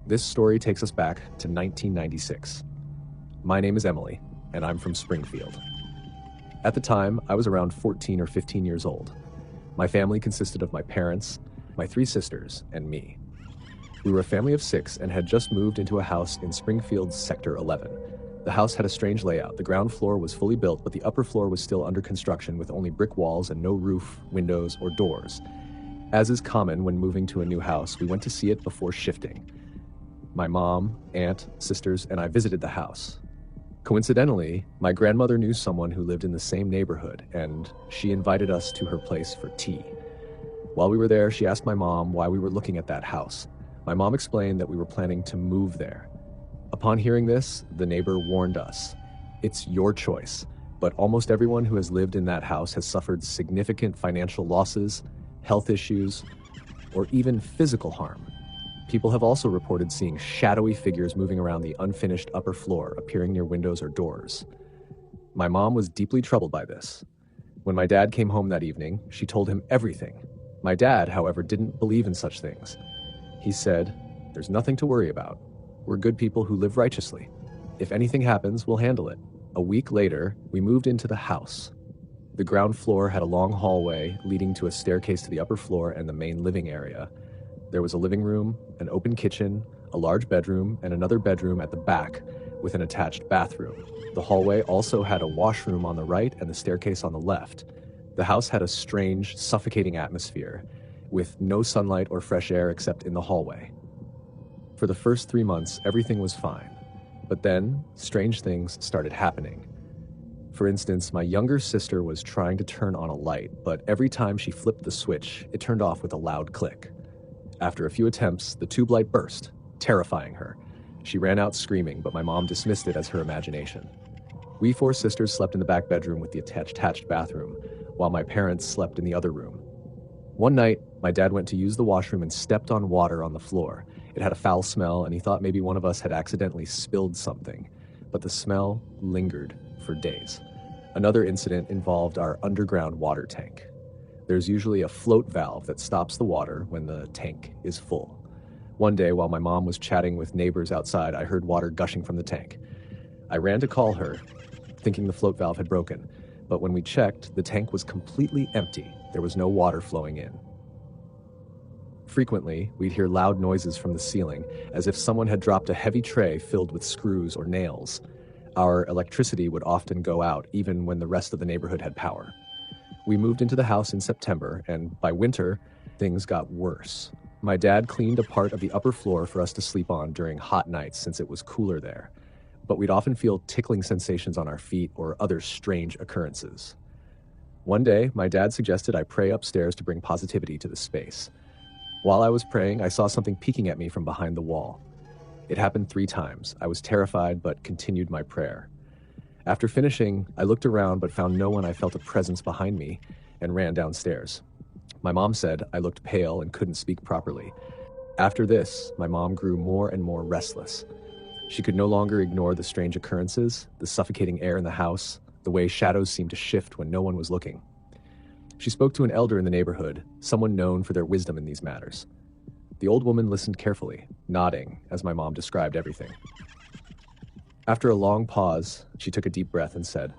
This story takes us back to 1996. My name is Emily, and I'm from Springfield. At the time, I was around 14 or 15 years old. My family consisted of my parents, my 3 sisters, and me. We were a family of 6 and had just moved into a house in Springfield's Sector 11. The house had a strange layout. The ground floor was fully built, but the upper floor was still under construction with only brick walls and no roof, windows, or doors. As is common when moving to a new house, we went to see it before shifting. My mom, aunt, sisters, and I visited the house. Coincidentally, my grandmother knew someone who lived in the same neighborhood, and she invited us to her place for tea. While we were there, she asked my mom why we were looking at that house. My mom explained that we were planning to move there. Upon hearing this, the neighbor warned us, "It's your choice, but almost everyone who has lived in that house has suffered significant financial losses, health issues, or even physical harm. People have also reported seeing shadowy figures moving around the unfinished upper floor, appearing near windows or doors." My mom was deeply troubled by this. When my dad came home that evening, she told him everything. My dad, however, didn't believe in such things. He said, "There's nothing to worry about. We're good people who live righteously. If anything happens, we'll handle it." A week later, we moved into the house. The ground floor had a long hallway leading to a staircase to the upper floor and the main living area. There was a living room, an open kitchen, a large bedroom, and another bedroom at the back with an attached bathroom. The hallway also had a washroom on the right and the staircase on the left. The house had a strange, suffocating atmosphere, with no sunlight or fresh air except in the hallway. For the first 3 months, everything was fine. But then, strange things started happening. For instance, my younger sister was trying to turn on a light, but every time she flipped the switch, it turned off with a loud click. After a few attempts, the tube light burst, terrifying her. She ran out screaming, but my mom dismissed it as her imagination. We 4 sisters slept in the back bedroom with the attached bathroom, while my parents slept in the other room. One night, my dad went to use the washroom and stepped on water on the floor. It had a foul smell, and he thought maybe one of us had accidentally spilled something, but the smell lingered for days. Another incident involved our underground water tank. There's usually a float valve that stops the water when the tank is full. One day, while my mom was chatting with neighbors outside, I heard water gushing from the tank. I ran to call her, thinking the float valve had broken, but when we checked, the tank was completely empty. There was no water flowing in. Frequently, we'd hear loud noises from the ceiling, as if someone had dropped a heavy tray filled with screws or nails. Our electricity would often go out, even when the rest of the neighborhood had power. We moved into the house in September, and by winter, things got worse. My dad cleaned a part of the upper floor for us to sleep on during hot nights since it was cooler there. But we'd often feel tickling sensations on our feet or other strange occurrences. One day, my dad suggested I pray upstairs to bring positivity to the space. While I was praying, I saw something peeking at me from behind the wall. It happened 3 times. I was terrified, but continued my prayer. After finishing, I looked around but found no one. I felt a presence behind me and ran downstairs. My mom said I looked pale and couldn't speak properly. After this, my mom grew more and more restless. She could no longer ignore the strange occurrences, the suffocating air in the house, the way shadows seemed to shift when no one was looking. She spoke to an elder in the neighborhood, someone known for their wisdom in these matters. The old woman listened carefully, nodding as my mom described everything. After a long pause, she took a deep breath and said,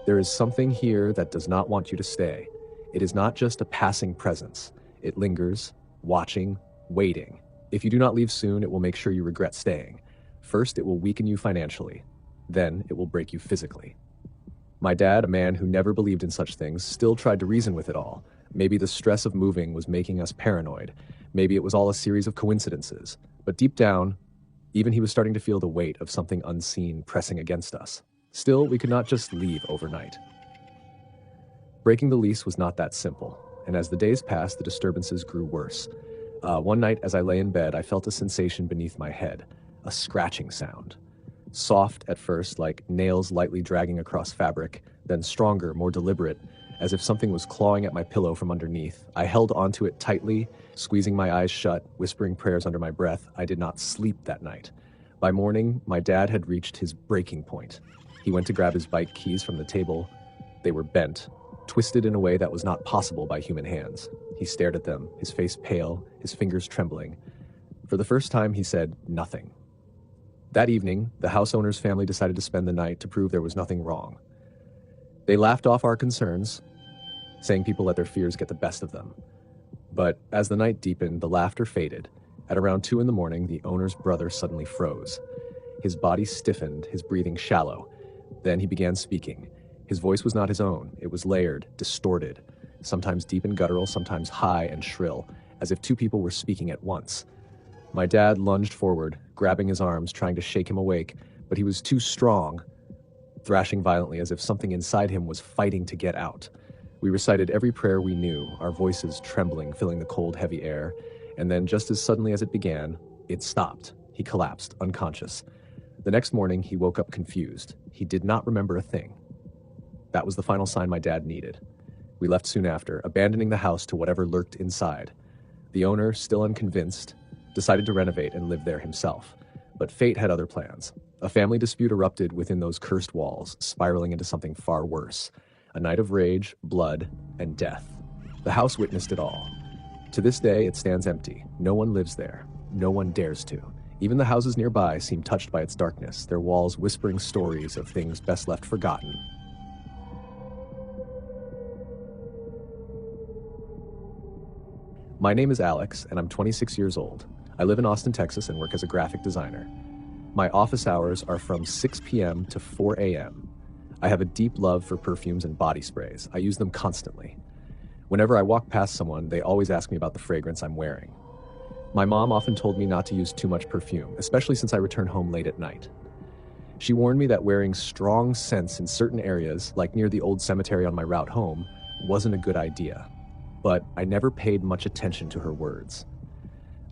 "There is something here that does not want you to stay. It is not just a passing presence. It lingers, watching, waiting. If you do not leave soon, it will make sure you regret staying. First, it will weaken you financially. Then, it will break you physically." My dad, a man who never believed in such things, still tried to reason with it all. Maybe the stress of moving was making us paranoid. Maybe it was all a series of coincidences. But deep down, even he was starting to feel the weight of something unseen pressing against us. Still, we could not just leave overnight. Breaking the lease was not that simple, and as the days passed, the disturbances grew worse. One night, as I lay in bed, I felt a sensation beneath my head, a scratching sound. Soft at first, like nails lightly dragging across fabric, then stronger, more deliberate, as if something was clawing at my pillow from underneath. I held onto it tightly, squeezing my eyes shut, whispering prayers under my breath. I did not sleep that night. By morning, my dad had reached his breaking point. He went to grab his bike keys from the table. They were bent, twisted in a way that was not possible by human hands. He stared at them, his face pale, his fingers trembling. For the first time, he said nothing. That evening, the house owner's family decided to spend the night to prove there was nothing wrong. They laughed off our concerns, saying people let their fears get the best of them. But as the night deepened, the laughter faded. At around 2 a.m, the owner's brother suddenly froze. His body stiffened, his breathing shallow. Then he began speaking. His voice was not his own. It was layered, distorted, sometimes deep and guttural, sometimes high and shrill, as if two people were speaking at once. My dad lunged forward, grabbing his arms, trying to shake him awake, but he was too strong, thrashing violently as if something inside him was fighting to get out. We recited every prayer we knew, our voices trembling, filling the cold, heavy air, and then just as suddenly as it began, it stopped. He collapsed, unconscious. The next morning, he woke up confused. He did not remember a thing. That was the final sign my dad needed. We left soon after, abandoning the house to whatever lurked inside. The owner, still unconvinced, decided to renovate and live there himself. But fate had other plans. A family dispute erupted within those cursed walls, spiraling into something far worse. A night of rage, blood, and death. The house witnessed it all. To this day, it stands empty. No one lives there. No one dares to. Even the houses nearby seem touched by its darkness, their walls whispering stories of things best left forgotten. My name is Alex, and I'm 26 years old. I live in Austin, Texas, and work as a graphic designer. My office hours are from 6 p.m. to 4 a.m. I have a deep love for perfumes and body sprays. I use them constantly. Whenever I walk past someone, they always ask me about the fragrance I'm wearing. My mom often told me not to use too much perfume, especially since I return home late at night. She warned me that wearing strong scents in certain areas, like near the old cemetery on my route home, wasn't a good idea. But I never paid much attention to her words.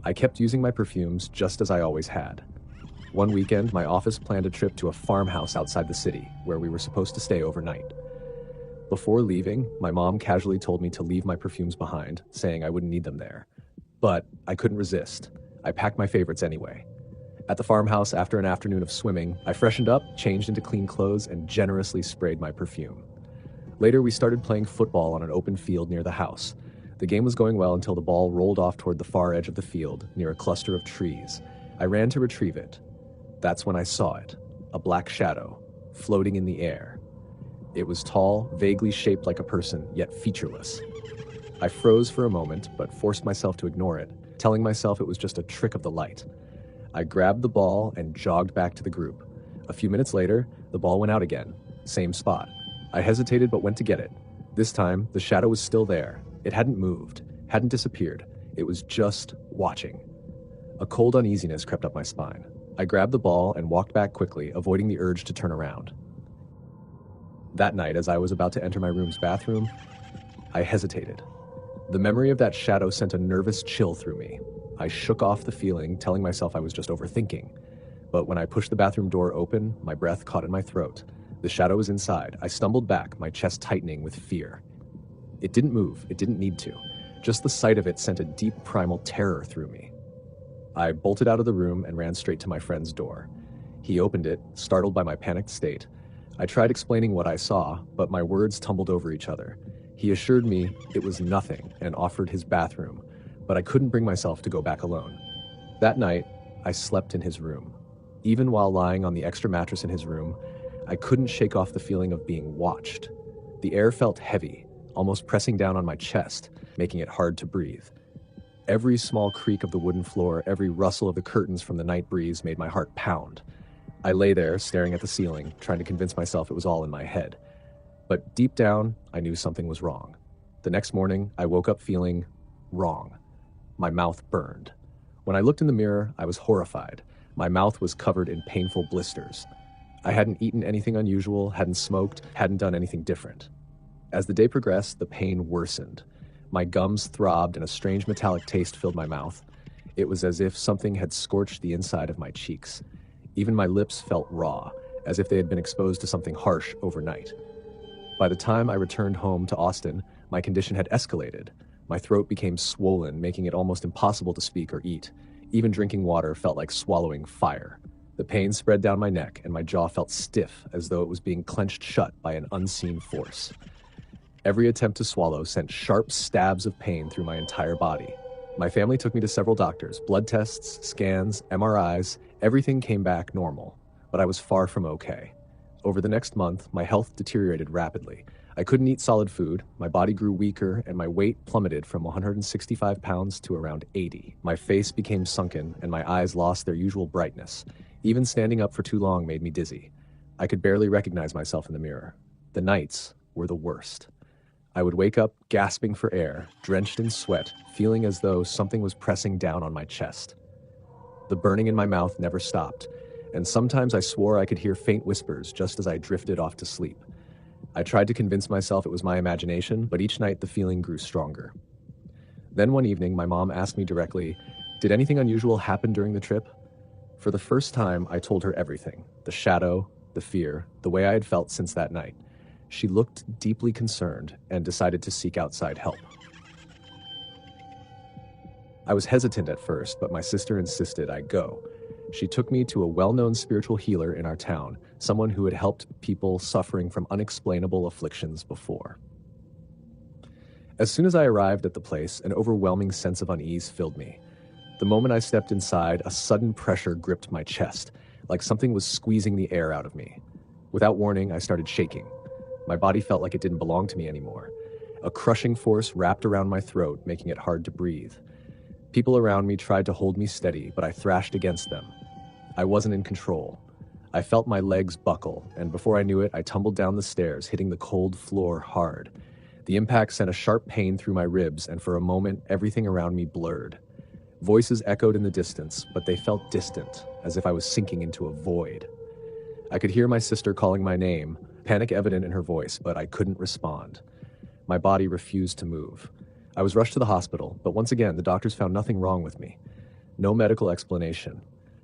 I kept using my perfumes just as I always had. One weekend, my office planned a trip to a farmhouse outside the city, where we were supposed to stay overnight. Before leaving, my mom casually told me to leave my perfumes behind, saying I wouldn't need them there. But I couldn't resist. I packed my favorites anyway. At the farmhouse, after an afternoon of swimming, I freshened up, changed into clean clothes, and generously sprayed my perfume. Later, we started playing football on an open field near the house. The game was going well until the ball rolled off toward the far edge of the field, near a cluster of trees. I ran to retrieve it. That's when I saw it, a black shadow, floating in the air. It was tall, vaguely shaped like a person, yet featureless. I froze for a moment, but forced myself to ignore it, telling myself it was just a trick of the light. I grabbed the ball and jogged back to the group. A few minutes later, the ball went out again, same spot. I hesitated but went to get it. This time, the shadow was still there. It hadn't moved, hadn't disappeared. It was just watching. A cold uneasiness crept up my spine. I grabbed the ball and walked back quickly, avoiding the urge to turn around. That night, as I was about to enter my room's bathroom, I hesitated. The memory of that shadow sent a nervous chill through me. I shook off the feeling, telling myself I was just overthinking. But when I pushed the bathroom door open, my breath caught in my throat. The shadow was inside. I stumbled back, my chest tightening with fear. It didn't move. It didn't need to. Just the sight of it sent a deep primal terror through me. I bolted out of the room and ran straight to my friend's door. He opened it, startled by my panicked state. I tried explaining what I saw, but my words tumbled over each other. He assured me it was nothing and offered his bathroom, but I couldn't bring myself to go back alone. That night, I slept in his room. Even while lying on the extra mattress in his room, I couldn't shake off the feeling of being watched. The air felt heavy, almost pressing down on my chest, making it hard to breathe. Every small creak of the wooden floor, every rustle of the curtains from the night breeze made my heart pound. I lay there, staring at the ceiling, trying to convince myself it was all in my head. But deep down, I knew something was wrong. The next morning, I woke up feeling wrong. My mouth burned. When I looked in the mirror, I was horrified. My mouth was covered in painful blisters. I hadn't eaten anything unusual, hadn't smoked, hadn't done anything different. As the day progressed, the pain worsened. My gums throbbed and a strange metallic taste filled my mouth. It was as if something had scorched the inside of my cheeks. Even my lips felt raw, as if they had been exposed to something harsh overnight. By the time I returned home to Austin, my condition had escalated. My throat became swollen, making it almost impossible to speak or eat. Even drinking water felt like swallowing fire. The pain spread down my neck, and my jaw felt stiff, as though it was being clenched shut by an unseen force. Every attempt to swallow sent sharp stabs of pain through my entire body. My family took me to several doctors, blood tests, scans, MRIs, everything came back normal, but I was far from okay. Over the next month, my health deteriorated rapidly. I couldn't eat solid food, my body grew weaker, and my weight plummeted from 165 pounds to around 80. My face became sunken, and my eyes lost their usual brightness. Even standing up for too long made me dizzy. I could barely recognize myself in the mirror. The nights were the worst. I would wake up gasping for air, drenched in sweat, feeling as though something was pressing down on my chest. The burning in my mouth never stopped, and sometimes I swore I could hear faint whispers just as I drifted off to sleep. I tried to convince myself it was my imagination, but each night the feeling grew stronger. Then one evening, my mom asked me directly, "Did anything unusual happen during the trip?" For the first time, I told her everything: the shadow, the fear, the way I had felt since that night. She looked deeply concerned and decided to seek outside help. I was hesitant at first, but my sister insisted I go. She took me to a well-known spiritual healer in our town, someone who had helped people suffering from unexplainable afflictions before. As soon as I arrived at the place, an overwhelming sense of unease filled me. The moment I stepped inside, a sudden pressure gripped my chest, like something was squeezing the air out of me. Without warning, I started shaking. My body felt like it didn't belong to me anymore. A crushing force wrapped around my throat, making it hard to breathe. People around me tried to hold me steady, but I thrashed against them. I wasn't in control. I felt my legs buckle, and before I knew it, I tumbled down the stairs, hitting the cold floor hard. The impact sent a sharp pain through my ribs, and for a moment, everything around me blurred. Voices echoed in the distance, but they felt distant, as if I was sinking into a void. I could hear my sister calling my name, panic evident in her voice, but I couldn't respond. My body refused to move. I was rushed to the hospital, but once again, the doctors found nothing wrong with me. No medical explanation,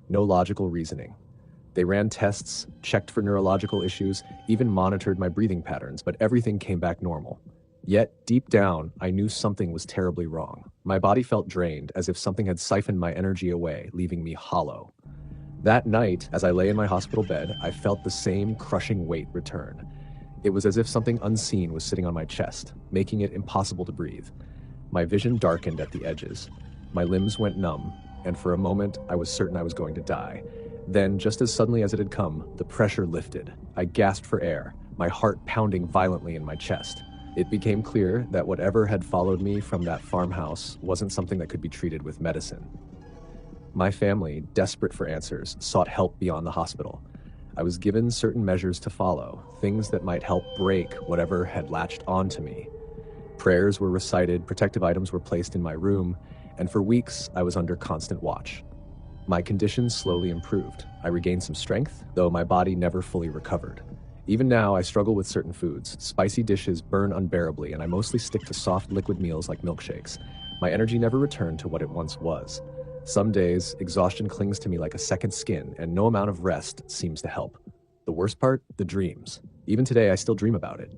no logical reasoning. They ran tests, checked for neurological issues, even monitored my breathing patterns, but everything came back normal. Yet, deep down, I knew something was terribly wrong. My body felt drained, as if something had siphoned my energy away, leaving me hollow. That night, as I lay in my hospital bed, I felt the same crushing weight return. It was as if something unseen was sitting on my chest, making it impossible to breathe. My vision darkened at the edges. My limbs went numb, and for a moment, I was certain I was going to die. Then, just as suddenly as it had come, the pressure lifted. I gasped for air, my heart pounding violently in my chest. It became clear that whatever had followed me from that farmhouse wasn't something that could be treated with medicine. My family, desperate for answers, sought help beyond the hospital. I was given certain measures to follow, things that might help break whatever had latched onto me. Prayers were recited, protective items were placed in my room, and for weeks I was under constant watch. My condition slowly improved. I regained some strength, though my body never fully recovered. Even now, I struggle with certain foods. Spicy dishes burn unbearably, and I mostly stick to soft liquid meals like milkshakes. My energy never returned to what it once was. Some days, exhaustion clings to me like a second skin, and no amount of rest seems to help. The worst part? The dreams. Even today, I still dream about it.